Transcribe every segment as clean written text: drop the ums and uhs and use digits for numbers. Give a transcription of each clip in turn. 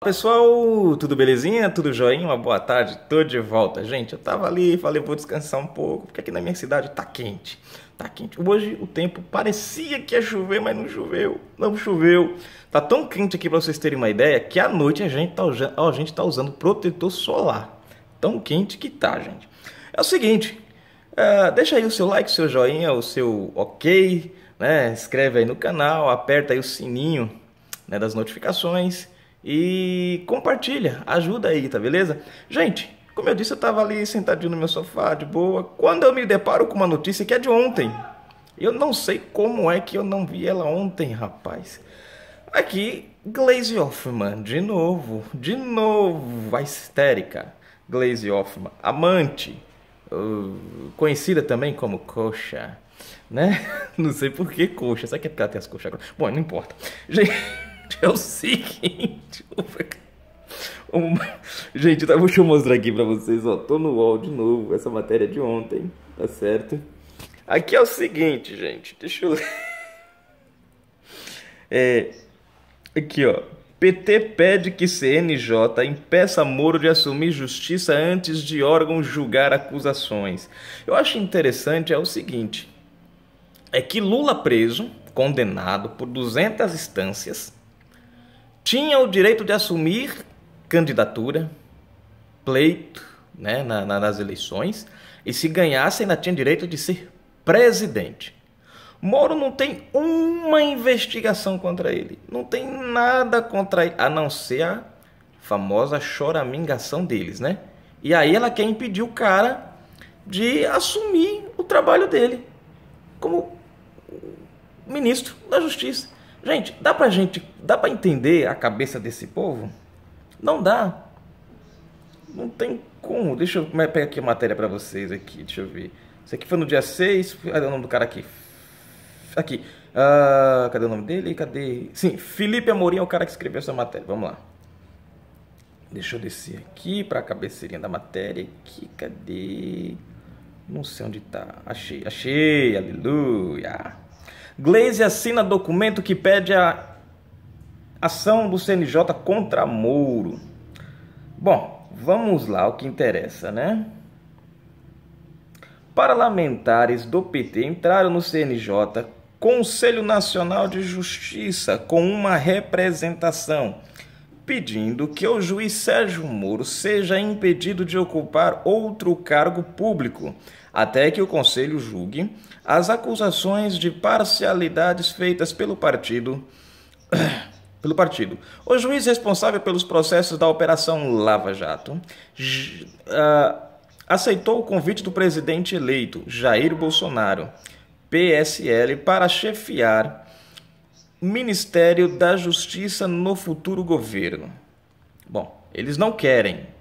Pessoal, tudo belezinha? Tudo joinha? Uma boa tarde, tô de volta. Gente, eu tava ali, falei, vou descansar um pouco, porque aqui na minha cidade tá quente. Tá quente. Hoje o tempo parecia que ia chover, mas não choveu. Não choveu. Tá tão quente aqui pra vocês terem uma ideia, que à noite a gente tá usando protetor solar. Tão quente que tá, gente. É o seguinte, deixa aí o seu like, o seu joinha, o seu ok, né? Inscreve aí no canal, aperta aí o sininho, né, das notificações e compartilha, ajuda aí, tá beleza? Gente, como eu disse, eu tava ali sentadinho no meu sofá, de boa, quando eu me deparo com uma notícia que é de ontem. Eu não sei como é que eu não vi ela ontem, rapaz. Aqui, Glaze Hoffman, de novo, a histérica Glaze Hoffman, amante, conhecida também como coxa, né? Não sei por que coxa, sabe que é porque ela tem as coxas agora? Bom, não importa. Gente, é o seguinte, gente, deixa eu mostrar aqui pra vocês, ó, tô no UOL de novo, essa matéria é de ontem, tá certo? Aqui é o seguinte, gente, deixa eu ler. Aqui, ó. PT pede que CNJ impeça Moro de assumir justiça antes de órgão julgar acusações. Eu acho interessante é o seguinte, é que Lula preso, condenado por 200 instâncias, tinha o direito de assumir candidatura, pleito, né, nas eleições, e se ganhasse ainda tinha direito de ser presidente. Moro não tem uma investigação contra ele, não tem nada contra ele, a não ser a famosa choramingação deles, né? E aí ela quer impedir o cara de assumir o trabalho dele como ministro da Justiça. Gente, dá pra entender a cabeça desse povo? Não dá. Não tem como. Deixa eu pegar aqui a matéria pra vocês aqui, deixa eu ver. Isso aqui foi no dia 6, cadê o nome do cara aqui? Aqui. Cadê o nome dele? Cadê? Sim, Felipe Amorim é o cara que escreveu essa matéria. Vamos lá. Deixa eu descer aqui pra cabeceirinha da matéria. Aqui, cadê? Não sei onde tá. Achei, aleluia. Glaze assina documento que pede a ação do CNJ contra Moro. Bom, vamos lá, o que interessa, né? Parlamentares do PT entraram no CNJ, Conselho Nacional de Justiça, com uma representação, pedindo que o juiz Sérgio Moro seja impedido de ocupar outro cargo público, até que o Conselho julgue as acusações de parcialidades feitas pelo partido. O juiz responsável pelos processos da Operação Lava Jato aceitou o convite do presidente eleito, Jair Bolsonaro, PSL, para chefiar o Ministério da Justiça no futuro governo. Bom, eles não querem.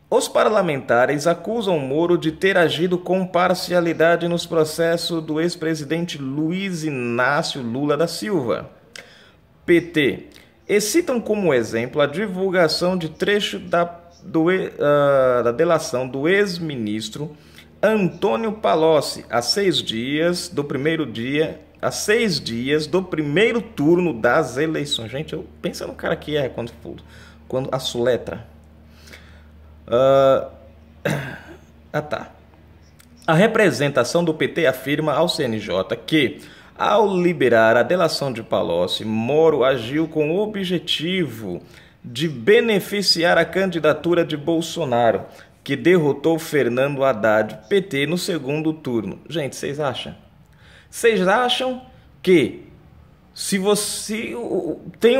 Os parlamentares acusam Moro de ter agido com parcialidade nos processos do ex-presidente Luiz Inácio Lula da Silva, PT, e citam como exemplo a divulgação de trecho da delação do ex-ministro Antônio Palocci a 6 dias do primeiro turno das eleições. Gente, eu penso no cara que quando a soletra. Tá. A representação do PT afirma ao CNJ que, ao liberar a delação de Palocci, Moro agiu com o objetivo de beneficiar a candidatura de Bolsonaro, que derrotou Fernando Haddad, PT, no segundo turno. Gente, vocês acham? Vocês acham que se você tem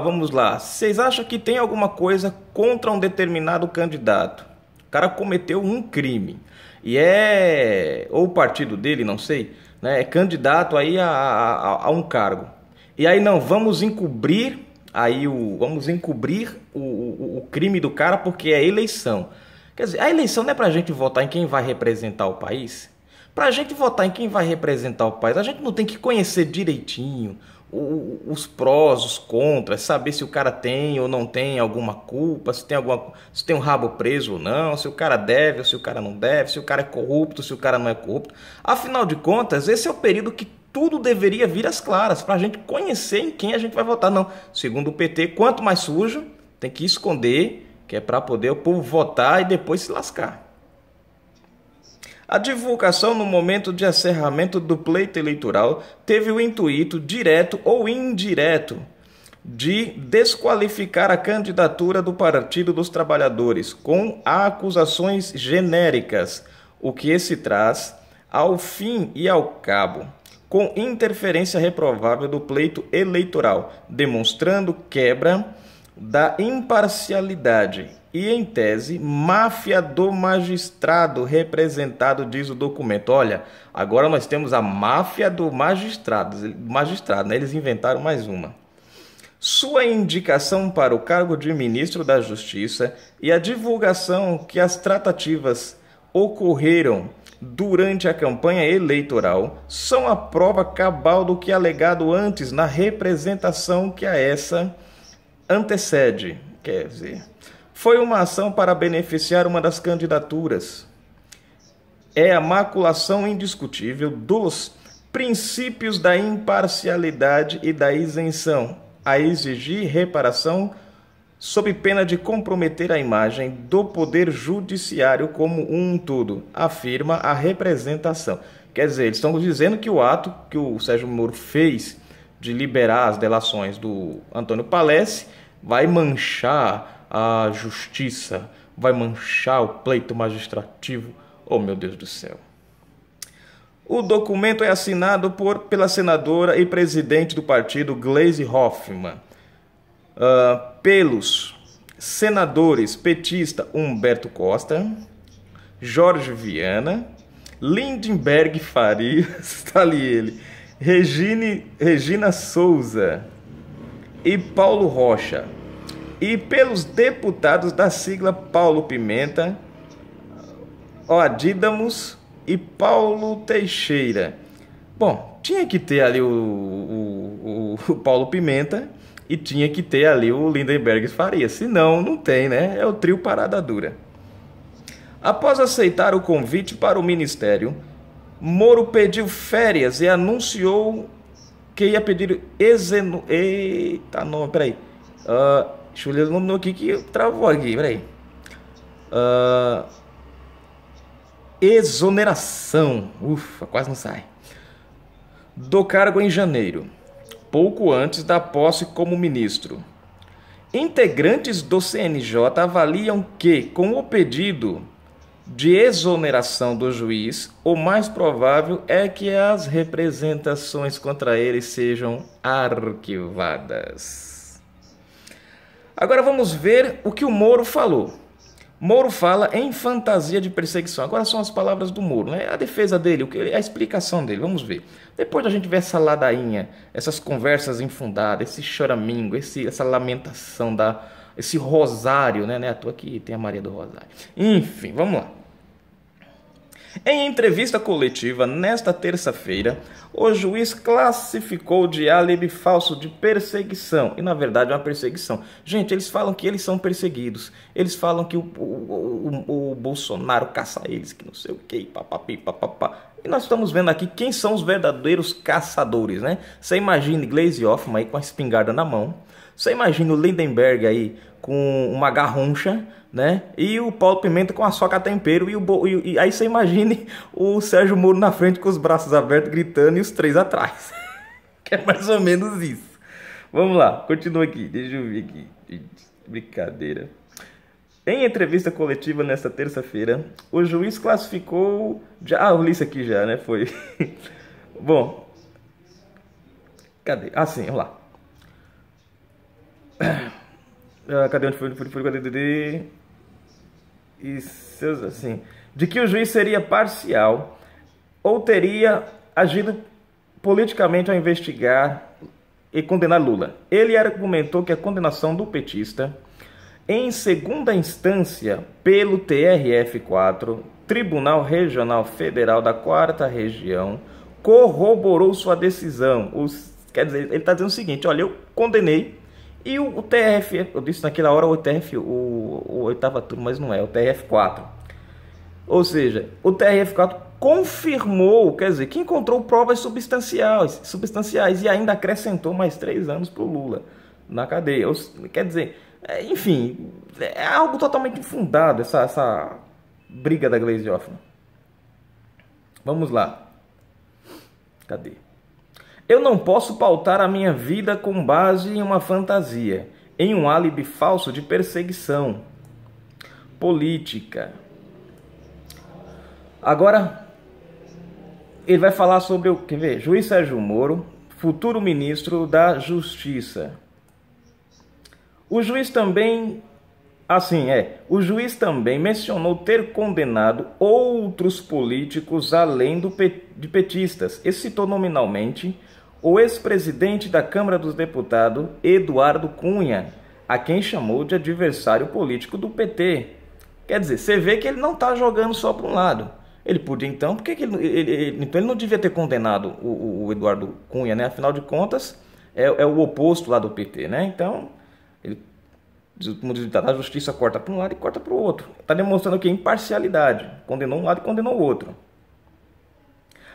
vamos lá, vocês acham que tem alguma coisa contra um determinado candidato? O cara cometeu um crime e ou o partido dele, não sei, né, é candidato aí a um cargo. E aí não, vamos encobrir o crime do cara porque é eleição. Quer dizer, a eleição não é pra gente votar em quem vai representar o país? Pra gente votar em quem vai representar o país, a gente não tem que conhecer direitinho os prós, os contras, saber se o cara tem ou não tem alguma culpa, se tem um rabo preso ou não, se o cara deve ou se o cara não deve, se o cara é corrupto, se o cara não é corrupto. Afinal de contas, esse é o período que tudo deveria vir às claras, para a gente conhecer em quem a gente vai votar. Não, segundo o PT, quanto mais sujo, tem que esconder, que é para poder o povo votar e depois se lascar. A divulgação no momento de encerramento do pleito eleitoral teve o intuito, direto ou indireto, de desqualificar a candidatura do Partido dos Trabalhadores, com acusações genéricas, o que se traz, ao fim e ao cabo, com interferência reprovável do pleito eleitoral, demonstrando quebra da imparcialidade e, em tese, máfia do magistrado representado, diz o documento. Olha, agora nós temos a máfia do magistrado, né? Eles inventaram mais uma. Sua indicação para o cargo de ministro da Justiça e a divulgação que as tratativas ocorreram durante a campanha eleitoral são a prova cabal do que alegado antes na representação que a essa antecede. Quer dizer, foi uma ação para beneficiar uma das candidaturas. É a maculação indiscutível dos princípios da imparcialidade e da isenção, a exigir reparação sob pena de comprometer a imagem do Poder Judiciário como um todo, afirma a representação. Quer dizer, eles estão dizendo que o ato que o Sérgio Moro fez de liberar as delações do Antônio Palocci vai manchar a justiça, vai manchar o pleito magistrativo. Oh, meu Deus do céu. O documento é assinado pela senadora e presidente do partido, Gleisi Hoffmann, pelos senadores petista Humberto Costa, Jorge Viana, Lindenberg Farias, está ali ele, Regina Souza e Paulo Rocha, e pelos deputados da sigla Paulo Pimenta, Odídamos e Paulo Teixeira. Bom, tinha que ter ali o Paulo Pimenta e tinha que ter ali o Lindenberg Farias. Senão, não tem, né? É o trio parada dura. Após aceitar o convite para o ministério, Moro pediu férias e anunciou que ia pedir Eita, não, peraí. Deixa eu ler o nome aqui que travou aqui, peraí. Exoneração, ufa, quase não sai, do cargo em janeiro, pouco antes da posse como ministro. Integrantes do CNJ avaliam que, com o pedido de exoneração do juiz, o mais provável é que as representações contra ele sejam arquivadas. Agora vamos ver o que o Moro falou. Moro fala em fantasia de perseguição. Agora são as palavras do Moro, né? A defesa dele, a explicação dele. Vamos ver. Depois a gente ver essa ladainha, essas conversas infundadas, esse choramingo, essa lamentação, esse rosário, né? À toa que tem a Maria do Rosário. Enfim, vamos lá. Em entrevista coletiva nesta terça-feira, o juiz classificou de álibi falso de perseguição. E, na verdade, é uma perseguição. Gente, eles falam que eles são perseguidos. Eles falam que o Bolsonaro caça eles, que não sei o que, papapi, papapá. E nós estamos vendo aqui quem são os verdadeiros caçadores, né? Você imagina Gleisi Hoffmann aí com a espingarda na mão. Você imagina o Lindenberg aí com uma garroncha, né? E o Paulo Pimenta com a soca a tempero. E aí você imagine o Sérgio Moro na frente com os braços abertos gritando e os três atrás. Que é mais ou menos isso. Vamos lá, continua aqui. Deixa eu ver aqui. Brincadeira. Em entrevista coletiva nesta terça-feira, o juiz classificou... eu li isso aqui já, né? Foi... Bom. Cadê? Ah, sim, vamos lá. Cadê onde foi? Cadê? Isso, assim, de que o juiz seria parcial ou teria agido politicamente ao investigar e condenar Lula. Ele argumentou que a condenação do petista em segunda instância pelo TRF4, Tribunal Regional Federal da 4ª Região, corroborou sua decisão. Quer dizer, ele está dizendo o seguinte: olha, eu condenei. E o TRF, eu disse naquela hora o TRF, o 8ª turma, mas não é, o TRF4. Ou seja, o TRF4 confirmou, quer dizer, que encontrou provas substanciais e ainda acrescentou mais 3 anos para o Lula na cadeia. Quer dizer, enfim, é algo totalmente infundado essa briga da Gleisi Hoffmann. Vamos lá. Cadê? Eu não posso pautar a minha vida com base em uma fantasia, em um álibi falso de perseguição política. Agora, ele vai falar sobre o, quer ver? Juiz Sérgio Moro, futuro ministro da Justiça. O juiz também, o juiz também mencionou ter condenado outros políticos além de petistas e citou nominalmente o ex-presidente da Câmara dos Deputados, Eduardo Cunha, a quem chamou de adversário político do PT. Quer dizer, você vê que ele não está jogando só para um lado. Ele podia então, então ele não devia ter condenado o Eduardo Cunha, né? Afinal de contas, é o oposto lá do PT, né? Então, a justiça corta para um lado e corta para o outro. Está demonstrando aqui imparcialidade. Condenou um lado e condenou o outro.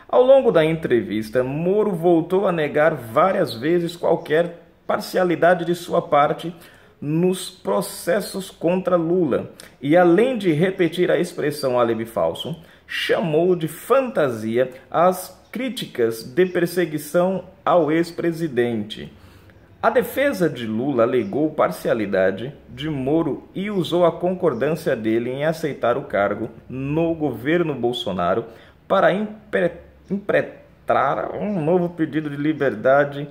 Ao longo da entrevista, Moro voltou a negar várias vezes qualquer parcialidade de sua parte nos processos contra Lula. E além de repetir a expressão álibi falso, chamou de fantasia as críticas de perseguição ao ex-presidente. A defesa de Lula alegou parcialidade de Moro e usou a concordância dele em aceitar o cargo no governo Bolsonaro para impetrar um novo pedido de liberdade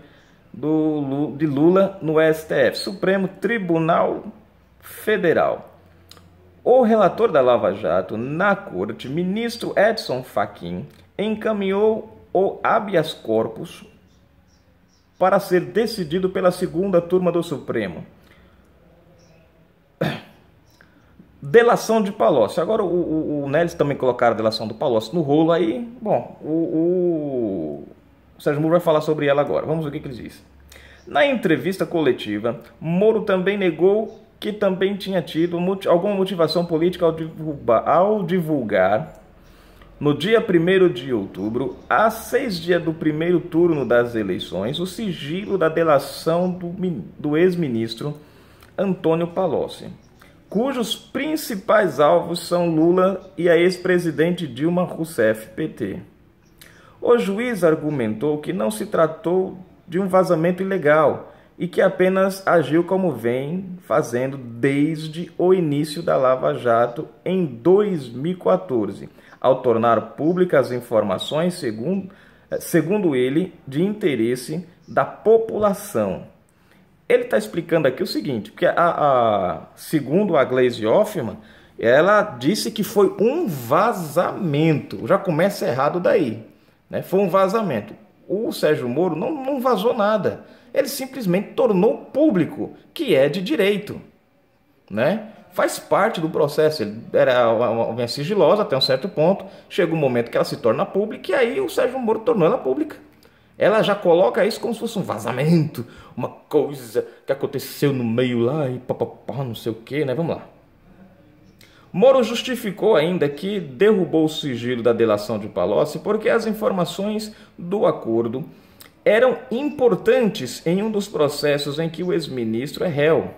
de Lula no STF, Supremo Tribunal Federal. O relator da Lava Jato na corte, ministro Edson Fachin, encaminhou o habeas corpus para ser decidido pela segunda turma do Supremo. Delação de Palocci. Agora o Neles também colocaram a delação do Palocci no rolo aí. Bom, o Sérgio Moro vai falar sobre ela agora. Vamos ver o que ele diz. Na entrevista coletiva, Moro também negou que também tinha tido alguma motivação política ao divulgar, no dia 1º de outubro, a 6 dias do primeiro turno das eleições, o sigilo da delação do ex-ministro Antônio Palocci, cujos principais alvos são Lula e a ex-presidente Dilma Rousseff, PT. O juiz argumentou que não se tratou de um vazamento ilegal e que apenas agiu como vem fazendo desde o início da Lava Jato em 2014, ao tornar públicas informações, segundo ele, de interesse da população. Ele está explicando aqui o seguinte, porque segundo a Gleisi Hoffmann, ela disse que foi um vazamento. Já começa errado daí, né? Foi um vazamento. O Sérgio Moro não vazou nada. Ele simplesmente tornou público, que é de direito, né? Faz parte do processo. Ele era uma sigilosa até um certo ponto. Chega um momento que ela se torna pública e aí o Sérgio Moro tornou ela pública. Ela já coloca isso como se fosse um vazamento, uma coisa que aconteceu no meio lá e papapá, não sei o que, né? Vamos lá. Moro justificou ainda que derrubou o sigilo da delação de Palocci porque as informações do acordo eram importantes em um dos processos em que o ex-ministro é réu.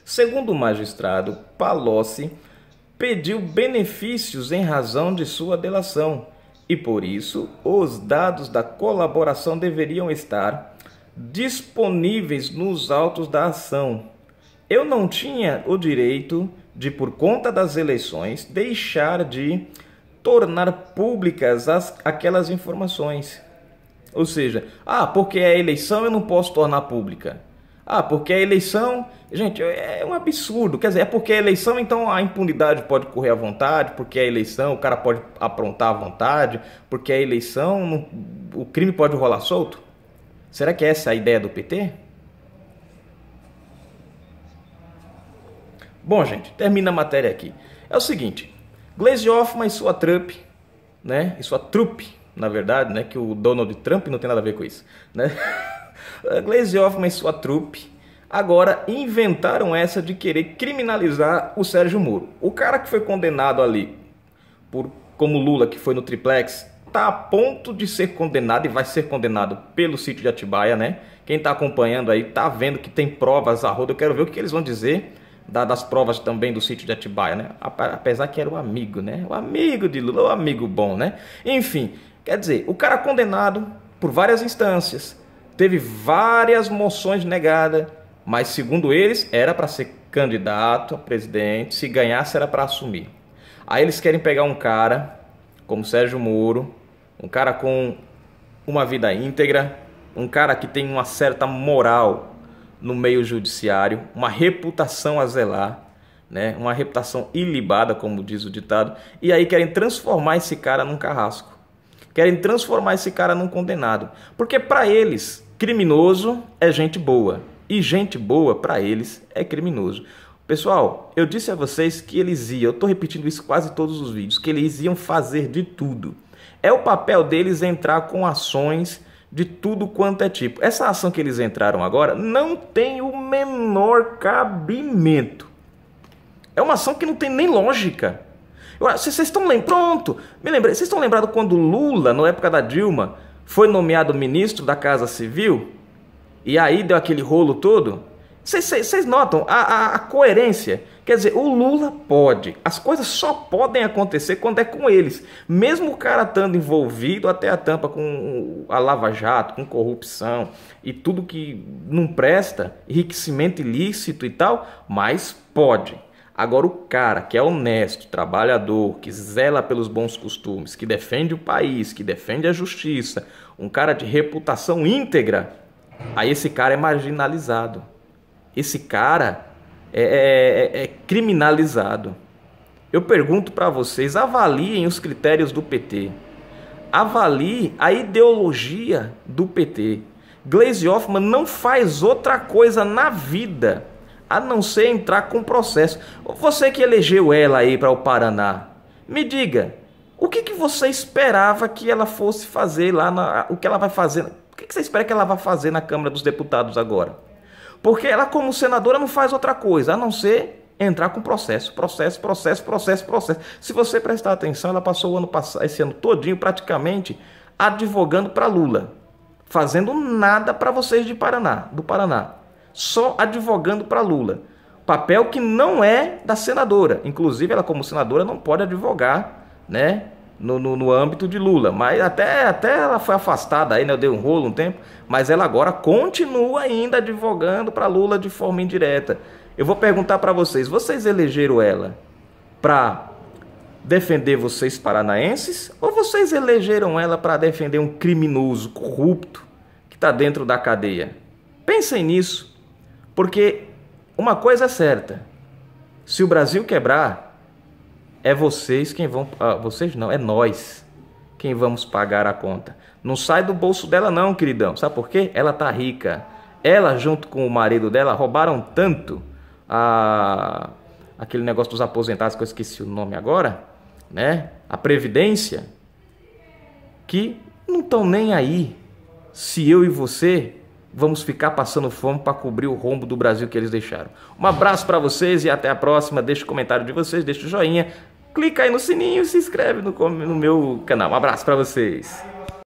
Segundo o magistrado, Palocci pediu benefícios em razão de sua delação e, por isso, os dados da colaboração deveriam estar disponíveis nos autos da ação. Eu não tinha o direito de, por conta das eleições, deixar de tornar públicas aquelas informações. Ou seja, porque é a eleição eu não posso tornar pública. Porque a eleição... Gente, é um absurdo. Quer dizer, é porque é eleição, então a impunidade pode correr à vontade, porque é eleição, o cara pode aprontar à vontade, porque é eleição, o crime pode rolar solto? Será que essa é a ideia do PT? Bom, gente, termina a matéria aqui. É o seguinte, Gleisi Hoffmann e sua trupe, né? E sua trupe, na verdade, né? Que o Donald Trump não tem nada a ver com isso, né? Gleisi Hoffmann e sua trupe agora inventaram essa de querer criminalizar o Sérgio Moro. O cara que foi condenado ali por como Lula, que foi no triplex, está a ponto de ser condenado e vai ser condenado pelo sítio de Atibaia, né? Quem está acompanhando aí está vendo que tem provas a rodo. Eu quero ver o que eles vão dizer das provas também do sítio de Atibaia, né? Apesar que era o amigo, né? O amigo de Lula, o amigo bom, né? Enfim, quer dizer, o cara condenado por várias instâncias, teve várias moções negadas, mas segundo eles era para ser candidato a presidente, se ganhasse era para assumir. Aí eles querem pegar um cara como Sérgio Moro, um cara com uma vida íntegra, um cara que tem uma certa moral no meio judiciário, uma reputação a zelar, né? Uma reputação ilibada, como diz o ditado, e aí querem transformar esse cara num carrasco. Querem transformar esse cara num condenado. Porque para eles, criminoso é gente boa. E gente boa, para eles, é criminoso. Pessoal, eu disse a vocês que eles iam, eu estou repetindo isso quase todos os vídeos, que eles iam fazer de tudo. É o papel deles entrar com ações de tudo quanto é tipo. Essa ação que eles entraram agora não tem o menor cabimento. É uma ação que não tem nem lógica. Vocês estão lembrando? Pronto, me lembrei. Vocês estão lembrados quando Lula, na época da Dilma, foi nomeado ministro da Casa Civil? E aí deu aquele rolo todo? Vocês notam a coerência? Quer dizer, o Lula pode. As coisas só podem acontecer quando é com eles. Mesmo o cara estando envolvido até a tampa com a Lava Jato, com corrupção e tudo que não presta, enriquecimento ilícito e tal, mas pode. Agora o cara que é honesto, trabalhador, que zela pelos bons costumes, que defende o país, que defende a justiça, um cara de reputação íntegra, aí esse cara é marginalizado. Esse cara é criminalizado. Eu pergunto para vocês, avaliem os critérios do PT. Avalie a ideologia do PT. Gleisi Hoffmann não faz outra coisa na vida a não ser entrar com processo. Você que elegeu ela aí para o Paraná, me diga, o que você esperava que ela fosse fazer lá, o que ela vai fazer, o que você espera que ela vai fazer na Câmara dos Deputados agora? Porque ela, como senadora, não faz outra coisa, a não ser entrar com processo. Se você prestar atenção, ela passou o ano passado, esse ano todinho, praticamente, advogando para Lula. Fazendo nada para vocês do Paraná. Só advogando para Lula. Papel que não é da senadora. Inclusive, ela, como senadora, não pode advogar, né? No âmbito de Lula, mas até ela foi afastada aí, né? Deu um rolo um tempo, mas ela agora continua ainda advogando para Lula de forma indireta. Eu vou perguntar para vocês, vocês elegeram ela para defender vocês paranaenses ou vocês elegeram ela para defender um criminoso corrupto que está dentro da cadeia? Pensem nisso, porque uma coisa é certa, se o Brasil quebrar, é vocês quem vão... vocês não, é nós quem vamos pagar a conta. Não sai do bolso dela não, queridão. Sabe por quê? Ela tá rica. Ela, junto com o marido dela, roubaram tanto aquele negócio dos aposentados, que eu esqueci o nome agora, né? A Previdência, que não estão nem aí se eu e você vamos ficar passando fome para cobrir o rombo do Brasil que eles deixaram. Um abraço para vocês e até a próxima. Deixe o comentário de vocês, deixe o joinha, clica aí no sininho e se inscreve no meu canal. Um abraço para vocês.